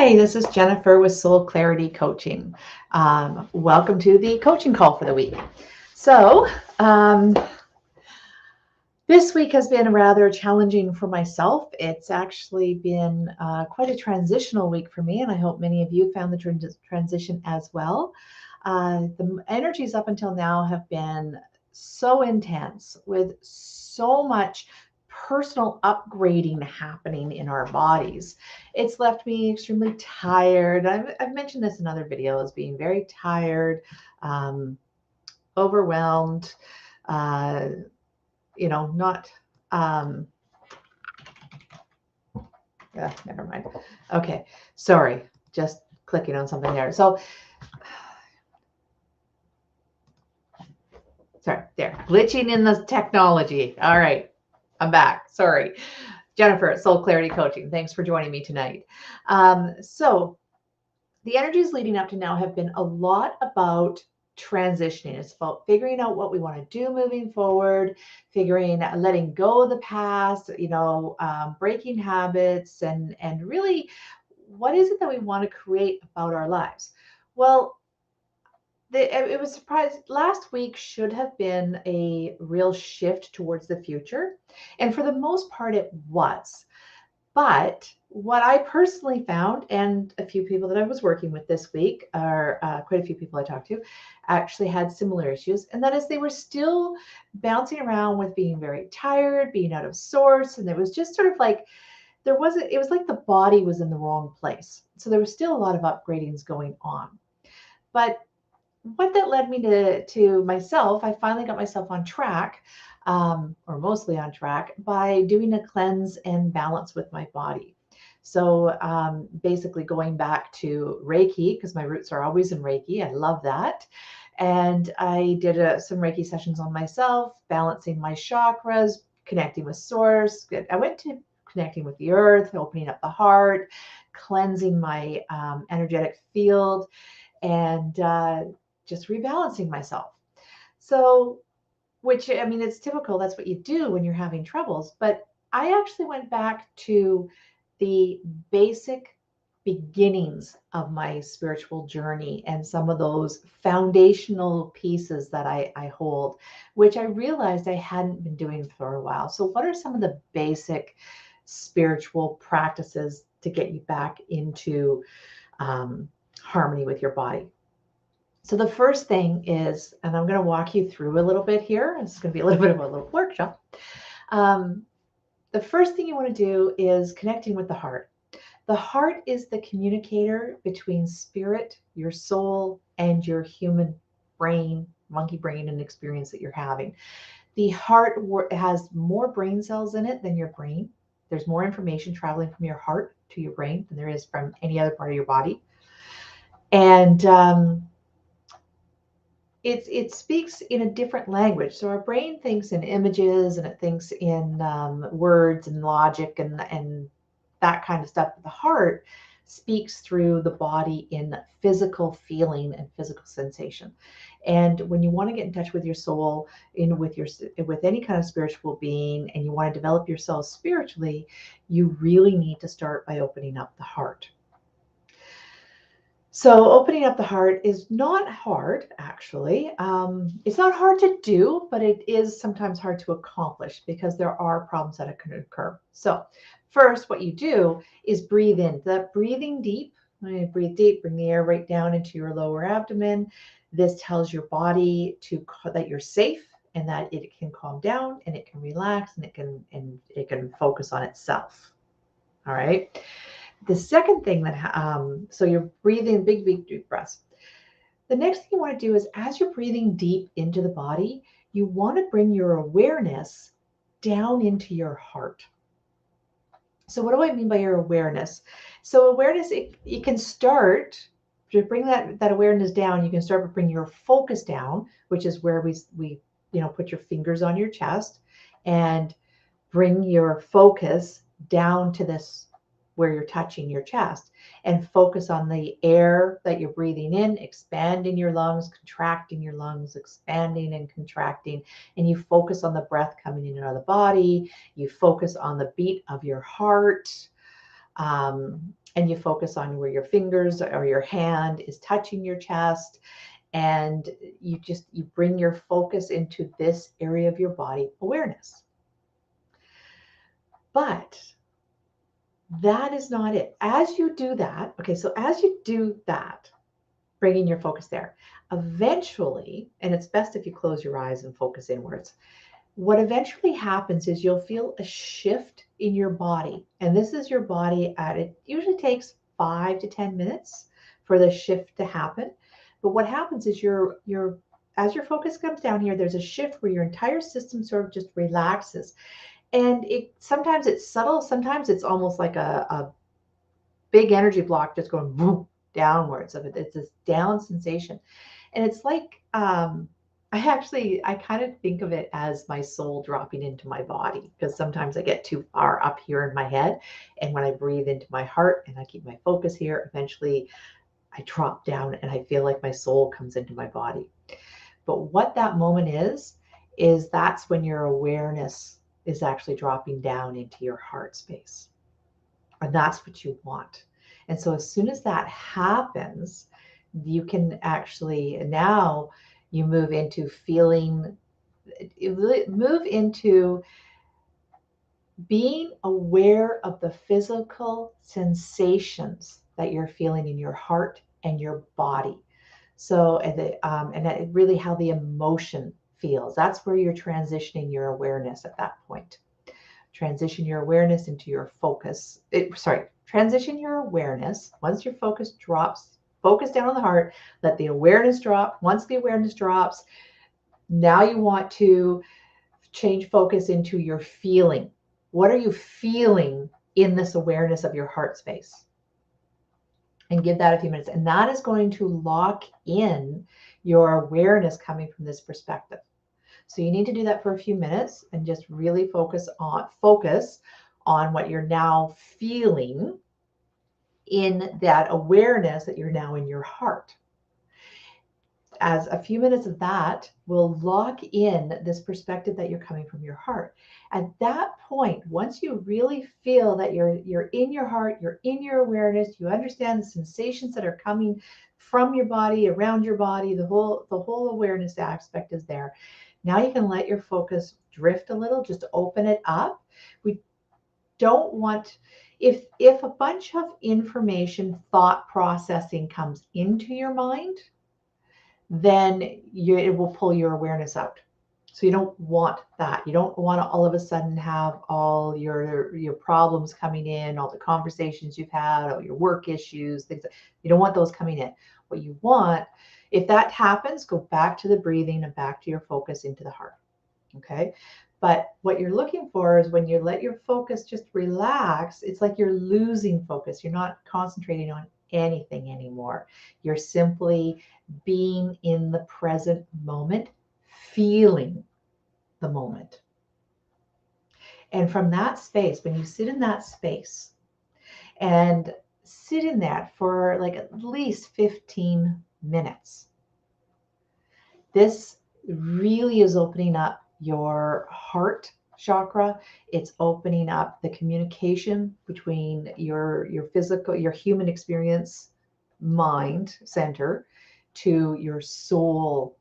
Hi, this is Jennifer with Soul Clarity Coaching. Welcome to the coaching call for the week. So, this week has been rather challenging for myself. It's actually been quite a transitional week for me, and I hope many of you found the transition as well. The energies up until now have been so intense with so much personal upgrading happening in our bodies. It's left me extremely tired. I've mentioned this in other videos, being very tired, overwhelmed, uh, not, never mind. Okay, sorry, just clicking on something there. So, sorry, there, glitching in the technology. All right, I'm back. Sorry. Jennifer at Soul Clarity Coaching. Thanks for joining me tonight. So the energies leading up to now have been a lot about transitioning. It's about figuring out what we want to do moving forward, letting go of the past, breaking habits, and really, what is it that we want to create about our lives? Well, it was surprised. Last week should have been a real shift towards the future, and for the most part, it was. But what I personally found, and a few people that I was working with this week, or quite a few people I talked to, actually had similar issues. And that is they were still bouncing around with being very tired, being out of sorts. And it was just sort of like, it was like the body was in the wrong place. So there was still a lot of upgradings going on. But what that led me to myself, I finally got myself on track, or mostly on track, by doing a cleanse and balance with my body. So basically going back to Reiki, because my roots are always in Reiki. I love that. And I did some Reiki sessions on myself, balancing my chakras, connecting with source. I went to connecting with the earth, opening up the heart, cleansing my energetic field, and just rebalancing myself. So, which, I mean, it's typical. That's what you do when you're having troubles. But I actually went back to the basic beginnings of my spiritual journey and some of those foundational pieces that I hold, which I realized I hadn't been doing for a while. So, what are some of the basic spiritual practices to get you back into harmony with your body? So the first thing is, and I'm going to walk you through a little bit here. It's going to be a little bit of a little workshop. The first thing you want to do is connecting with the heart. The heart is the communicator between spirit, your soul, and your human brain, monkey brain, and experience that you're having. The heart has more brain cells in it than your brain. There's more information traveling from your heart to your brain than there is from any other part of your body. And it speaks in a different language. So our brain thinks in images and it thinks in words and logic and that kind of stuff. But the heart speaks through the body in physical feeling and physical sensation. And when you want to get in touch with your soul, with any kind of spiritual being, and you want to develop yourself spiritually, you really need to start by opening up the heart. So opening up the heart is not hard, actually. It's not hard to do, but it is sometimes hard to accomplish because there are problems that can occur. So first, what you do is breathe in. That breathing deep, when you breathe deep, bring the air right down into your lower abdomen. This tells your body that you're safe and that it can calm down and it can relax and it can focus on itself. All right. The second thing so you're breathing big, deep breaths. The next thing you want to do is as you're breathing deep into the body, you want to bring your awareness down into your heart. So what do I mean by your awareness? So awareness, you can start to bring that awareness down. You can start to bring your focus down, which is where we put your fingers on your chest and bring your focus down to this where you're touching your chest, and focus on the air that you're breathing in, expanding your lungs, contracting your lungs, expanding and contracting. And you focus on the breath coming in and out of the body. You focus on the beat of your heart. and you focus on where your fingers or your hand is touching your chest, and you bring your focus into this area of your body awareness. But that is not it. As you do that, okay, so as you do that, bringing your focus there, eventually, and it's best if you close your eyes and focus inwards, what eventually happens is you'll feel a shift in your body. And this is your body it usually takes 5 to 10 minutes for the shift to happen. But what happens is as your focus comes down here, there's a shift where your entire system sort of just relaxes. And sometimes it's subtle, sometimes it's almost like a big energy block just going boom, downwards of it. It's this down sensation. And it's like I kind of think of it as my soul dropping into my body, because sometimes I get too far up here in my head. And when I breathe into my heart and I keep my focus here, eventually I drop down and I feel like my soul comes into my body. But what that moment is that's when your awareness is actually dropping down into your heart space. And that's what you want. And so as soon as that happens, you can actually now you move into being aware of the physical sensations that you're feeling in your heart and your body. So, and that really how the emotion feels. That's where you're transitioning your awareness at that point. Transition your awareness into your focus. Transition your awareness. Once your focus drops, focus down on the heart, let the awareness drop. Once the awareness drops, now you want to change focus into your feeling. What are you feeling in this awareness of your heart space? And give that a few minutes. And that is going to lock in your awareness coming from this perspective. So you need to do that for a few minutes and just really focus on what you're now feeling in that awareness that you're now in your heart. As a few minutes of that will lock in this perspective that you're coming from your heart. At that point, once you really feel that you're in your heart, you're in your awareness, you understand the sensations that are coming from your body, around your body, the whole awareness aspect is there. Now you can let your focus drift a little, just open it up. We don't want, if a bunch of information, thought processing comes into your mind, then it will pull your awareness out. So you don't want that. You don't want to all of a sudden have all your problems coming in, all the conversations you've had, all your work issues, things. You don't want those coming in. What you want, if that happens, go back to the breathing and back to your focus into the heart. Okay. But what you're looking for is when you let your focus just relax, it's like you're losing focus. You're not concentrating on anything anymore. You're simply being in the present moment, feeling the moment. And from that space, when you sit in that space and sit in that for like at least 15 minutes, this really is opening up your heart chakra. It's opening up the communication between your physical, your human experience mind center to your soul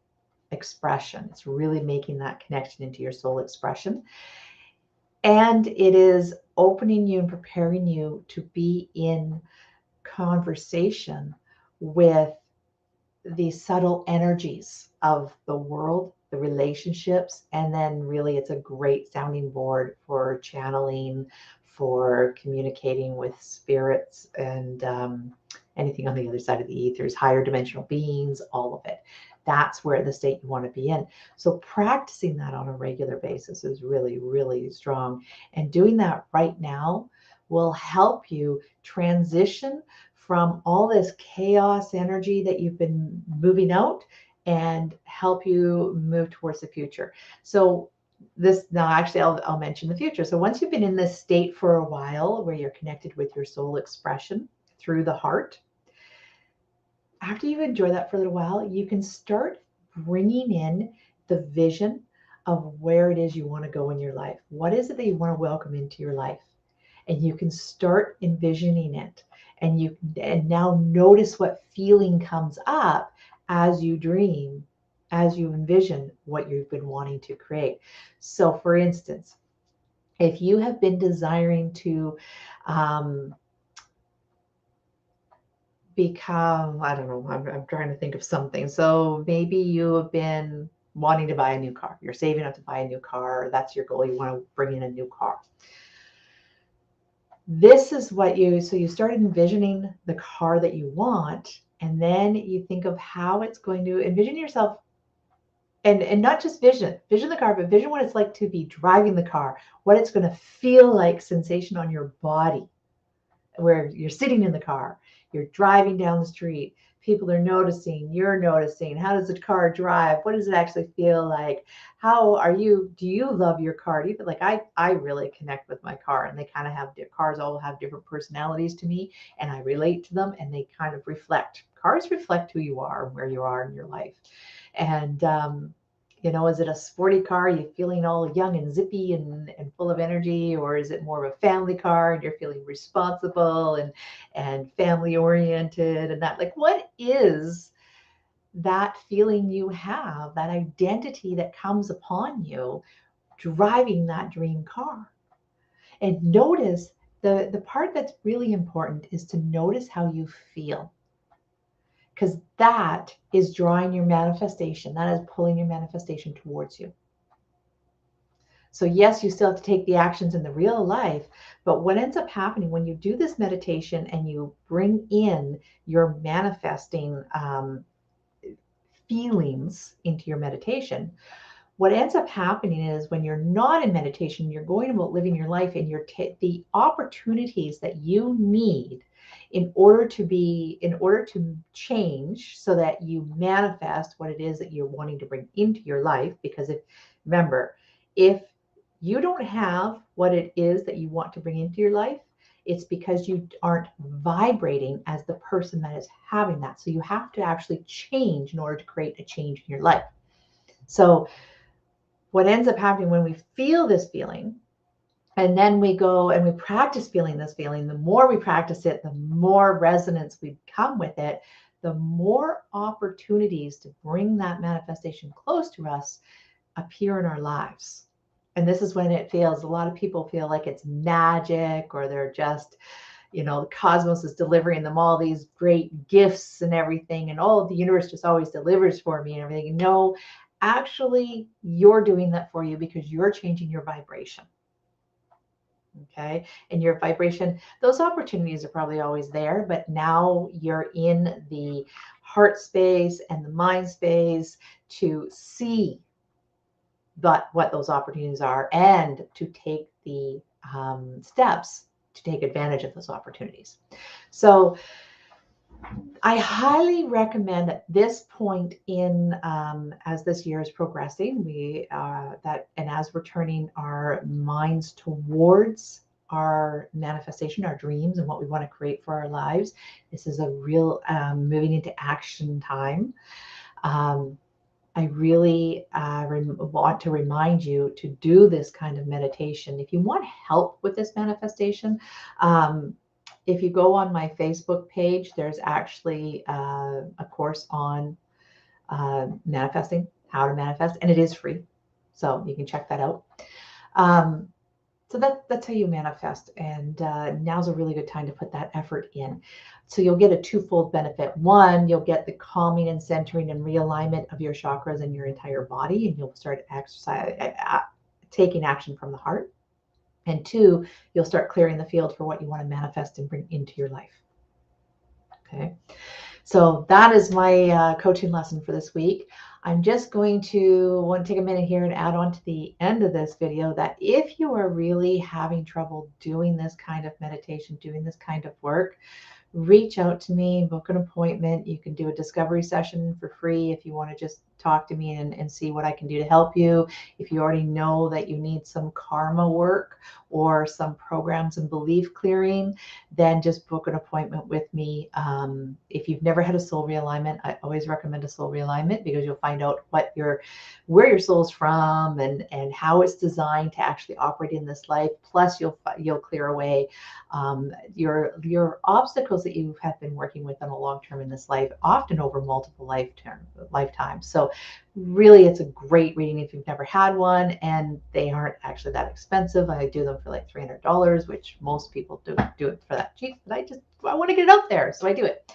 expression. It's really making that connection into your soul expression. And it is opening you and preparing you to be in conversation with the subtle energies of the world, the relationships, and then really it's a great sounding board for channeling, for communicating with spirits and anything on the other side of the ethers, higher dimensional beings, all of it. That's where the state you want to be in. So practicing that on a regular basis is really, really strong. And doing that right now will help you transition from all this chaos energy that you've been moving out and help you move towards the future. So I'll mention the future. So once you've been in this state for a while where you're connected with your soul expression through the heart, after you enjoy that for a little while, you can start bringing in the vision of where it is you want to go in your life. What is it that you want to welcome into your life? And you can start envisioning it. And now notice what feeling comes up as you dream, as you envision what you've been wanting to create. So for instance, if you have been desiring to become, I don't know, I'm trying to think of something. So maybe you have been wanting to buy a new car. You're saving up to buy a new car. That's your goal. You want to bring in a new car. This is what so you start envisioning the car that you want, and then you think of how it's going to envision yourself, and not just vision the car, but vision what it's like to be driving the car, what it's going to feel like, sensation on your body, where you're sitting in the car, you're driving down the street, people are noticing, you're noticing. How does the car drive? What does it actually feel like? How are you? Do you love your car? Do you feel like I really connect with my car, and they kind of have, cars all have different personalities to me, and I relate to them, and they kind of reflect. Cars reflect who you are and where you are in your life. And is it a sporty car? Are you feeling all young and zippy and full of energy? Or is it more of a family car and you're feeling responsible and family oriented and that? Like, what is that feeling you have, that identity that comes upon you driving that dream car? And notice the part that's really important is to notice how you feel, because that is drawing your manifestation. That is pulling your manifestation towards you. So yes, you still have to take the actions in the real life, but what ends up happening when you do this meditation and you bring in your manifesting feelings into your meditation, what ends up happening is when you're not in meditation, you're going about living your life, and the opportunities that you need in order to change, so that you manifest what it is that you're wanting to bring into your life. Because remember, if you don't have what it is that you want to bring into your life, it's because you aren't vibrating as the person that is having that. So you have to actually change in order to create a change in your life. So what ends up happening when we feel this feeling, and then we go and we practice feeling this feeling, the more we practice it, the more resonance we come with it, the more opportunities to bring that manifestation close to us appear in our lives. And this is when a lot of people feel like it's magic, or they're just, the cosmos is delivering them all these great gifts and everything, and the universe just always delivers for me and everything. No, actually, you're doing that for you because you're changing your vibration. Okay. And your vibration, those opportunities are probably always there, but now you're in the heart space and the mind space to see what those opportunities are, and to take the steps to take advantage of those opportunities. So I highly recommend at this point in, as this year is progressing, and as we're turning our minds towards our manifestation, our dreams, and what we want to create for our lives, this is a real moving into action time. I really want to remind you to do this kind of meditation. If you want help with this manifestation, if you go on my Facebook page, there's actually a course on manifesting, how to manifest, and it is free. So you can check that out. So that's how you manifest. And now's a really good time to put that effort in. So you'll get a twofold benefit. One, you'll get the calming and centering and realignment of your chakras in your entire body, and you'll start taking action from the heart. And two, you'll start clearing the field for what you want to manifest and bring into your life. Okay. So that is my coaching lesson for this week. I'm just want to take a minute here and add on to the end of this video that if you are really having trouble doing this kind of meditation, doing this kind of work, reach out to me, book an appointment. You can do a discovery session for free if you want to just talk to me and see what I can do to help you. If you already know that you need some karma work or some programs and belief clearing, then just book an appointment with me. If you've never had a soul realignment, I always recommend a soul realignment because you'll find out where your soul's from and how it's designed to actually operate in this life. Plus, you'll clear away your obstacles that you have been working with on a long term in this life, often over multiple lifetimes. So really, it's a great reading if you've never had one, and they aren't actually that expensive. I do them for like $300, which most people do it for that cheap, but I want to get it out there, so I do it.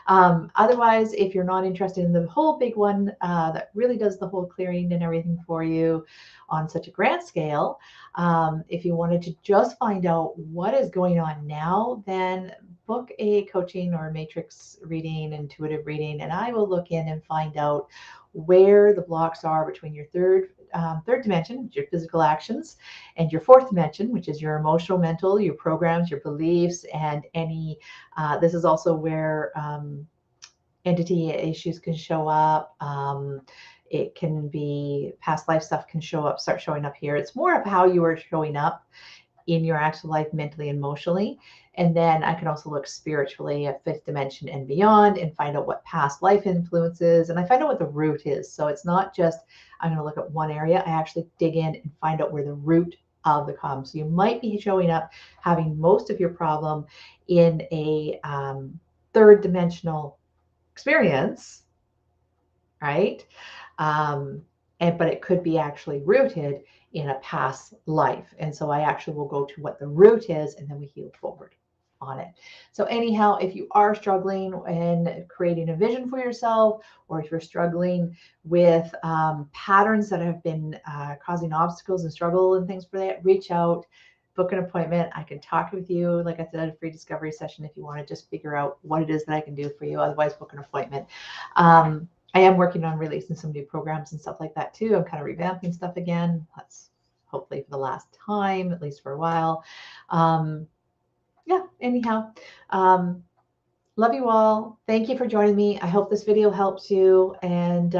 Otherwise, if you're not interested in the whole big one that really does the whole clearing and everything for you on such a grand scale, if you wanted to just find out what is going on now, then book a coaching or matrix reading, intuitive reading, and I will look in and find out where the blocks are between your third dimension, which is your physical actions, and your fourth dimension, which is your emotional, mental, your programs, your beliefs, and any. This is also where entity issues can show up. It can be past life stuff can start showing up here. It's more of how you are showing up in your actual life mentally and emotionally. And then I can also look spiritually at fifth dimension and beyond and find out what past life influences. And I find out what the root is. So it's not just, I'm going to look at one area. I actually dig in and find out where the root of the problem. So you might be showing up having most of your problem in a third dimensional experience, right? But it could be actually rooted in a past life. And so I actually will go to what the root is, and then we heal forward on it. So anyhow, if you are struggling in creating a vision for yourself, or if you're struggling with patterns that have been causing obstacles and struggle and things for that, reach out, book an appointment. I can talk with you. Like I said, a free discovery session if you want to just figure out what it is that I can do for you. Otherwise, book an appointment. I am working on releasing some new programs and stuff like that too. I'm kind of revamping stuff again. That's hopefully for the last time, at least for a while. Yeah, anyhow, love you all. Thank you for joining me. I hope this video helps you. And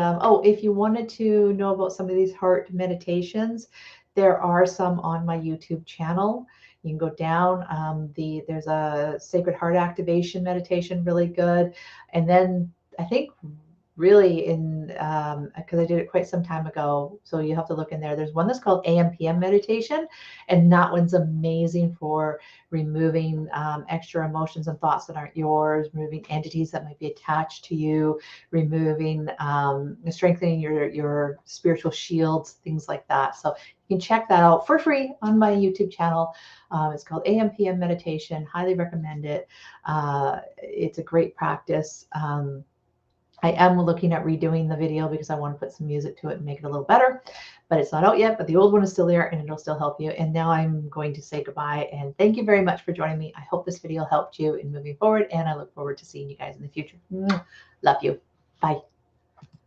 if you wanted to know about some of these heart meditations, there are some on my YouTube channel. You can go down. There's a sacred heart activation meditation, really good. And then I think really because I did it quite some time ago, so you have to look in there. There's one that's called AM/PM meditation, and that one's amazing for removing extra emotions and thoughts that aren't yours, removing entities that might be attached to you, removing strengthening your spiritual shields, things like that. So you can check that out for free on my YouTube channel. It's called AM/PM meditation. Highly recommend it. It's a great practice. I am looking at redoing the video because I want to put some music to it and make it a little better, but it's not out yet, but the old one is still there and it'll still help you. And now I'm going to say goodbye and thank you very much for joining me. I hope this video helped you in moving forward, and I look forward to seeing you guys in the future. Love you. Bye.